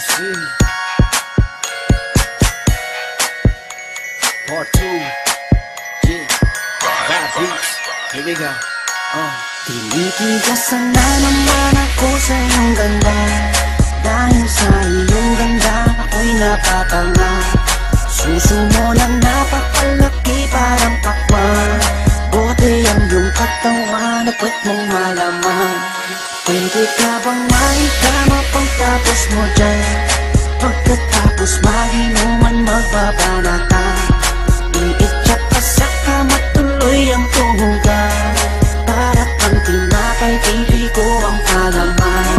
see. Part 2. Yeah. Vibe beats. Here we go. Tinitigasan na naman ako sa iyong ganda. Dahil sa iyong ganda ako'y napatanga. Suso mo na napakalaki parang pakwan. Bote ang iyong katawan at puwet mong malaman. Pwede ka bang maikama pagtapos mo dyan? Pagkatapos maginuman magbabanatan. Iitsak ka sa kama tuloy ang tuhugan. Para kang tinapay, pipi ko ang palaman.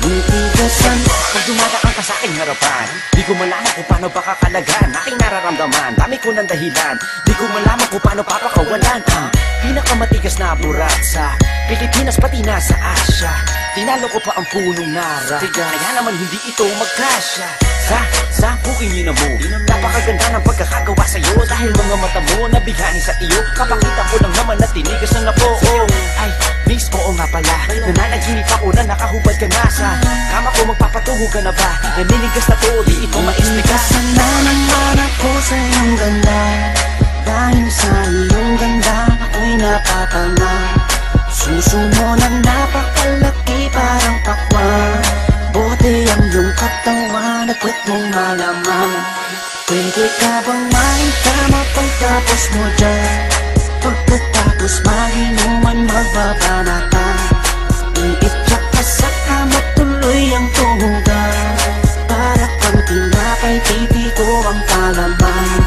Tinitigasan. Pag dumadaan ka sa aking harapan, di ko malaman kung paano pakakalagan aking nararamdaman. Dami ko ng dahilan, di ko malaman kung paano papakawalan ang pinakamatigas na burat sa Pilipinas pati na sa Asya. Tinalo ko pa ang punong nara, kaya naman hindi ito magkasya. Sa bukingin mo, napakaganda ng pagkakagawa sa'yo. Dahil mga mata mo nabigani sa iyo, kapakita ko lang naman na tinigas ang apo. Ay, miss, oo nga pala, nananaginip ako na nakahubad ka na sa kama ko. Magpapatungo ka na ba? Naninigas na to, di ito maisplikas. Tinitigasan na naman ako sa iyong ganda. Dahil sa iyong ganda ako'y napatanga. Suso mo na napakalaki parang pakwan. Bote ang iyong katawan at puwet mong malaman. Pwede ka bang maikama pagtapos mo dyan? Pagkatapos maginuman magbabanatan. Iitsak ka sa kama tuloy ang tuhugan. Para kang tinapay, pipi ko ang palaman.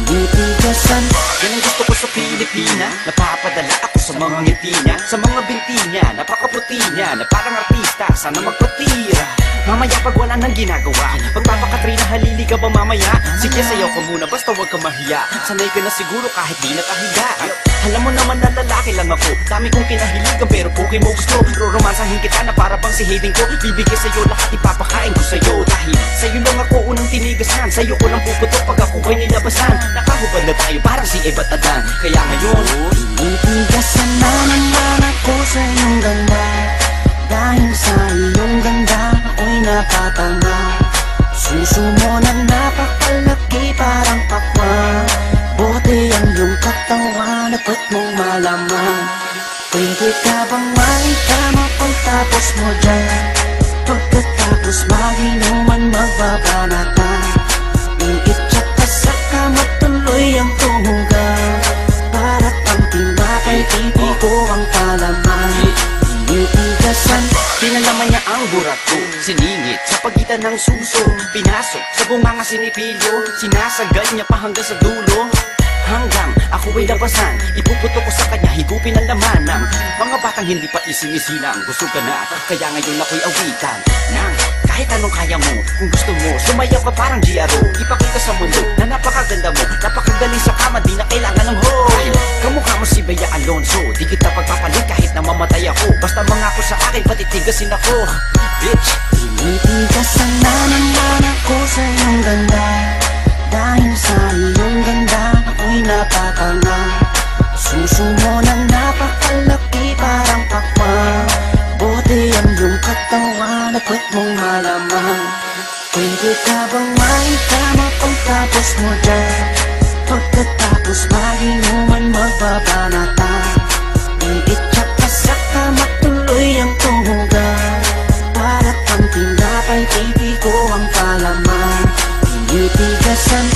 Tinitigasan. Yan ang gusto ko sa Pilipina. Napapadala ako sa mga ngiti niya, sa mga binti niya, napakaputi niya, na parang artista, sana magpatira. Mamaya pag wala nang ginagawa, magpapakatrina, halili ka ba mamaya? Sige, sayaw ka muna, basta huwag ka mahiya. Sanay ka na siguro kahit di nakahiga. Alam mo naman na lalaki lang ako, dami kong kinahiligan pero puki mo gusto. Roromansahin kita na para bang si Hayden ko. Bibigay sa'yo lahat, ipapakain ko sa'yo. Dahil sa'yo lang ako unang tinigasan, sa'yo ko lang puputok pag ako ko'y nilabasan. Nakahubad na tayo parang si Eva at Adan. Kaya ngayon, tinitigasan na naman ako sa iyong ganda. Dahil sa iyong ganda ako'y napatanga. Suso mo na napakalaki parang pakwan. Bote ang iyong katawan at puwet mong malaman. Pwede ka bang maikama pagtapos mo dyan? Pagkatapos maginuman magbabanatan. Iitsak ka sa kama tuloy ang tuhugan. Para kang tinapay, pipi ko ang palaman. Tinitigasan. pinalaman niya ang burat ko, siningit sa pagitan ng suso. Pinasok sa bunganga sinipilyo, sinasagad niya pa hanggang sa dulo. Hanggang ako ay labasan, ipuputok ko sa kanya, higupin ang laman ng mga batang hindi pa isinisilang. Gusto ka na, kaya ngayon ako'y awitan ng kahit anong kaya mo. Kung gusto mo, sumayaw ka parang GRO. Ipakita sa mundo na napakaganda mo, napakagaling sa kama, di na kailangan ng ho. Kamukha mo si Bea Alonso, di kita pagpapalit kahit na mamatay ako. Basta mangako sa akin, patitigasin ako, bitch. Tinitigasan na naman ako sa iyong ganda. Dahil sa iyong ganda ako'y napatanga. Suso mo na napakalaki parang pakwan. Bote ang iyong katawan at puwet mong malaman. Pwede ka bang maikama pagtapos mo dyan? Pagkatapos maginuman magbabanatan. Iitsak ka sa kama tuloy ang tuhugan. Para kang tinapay, pipi ko ang palaman. Tinitigasan.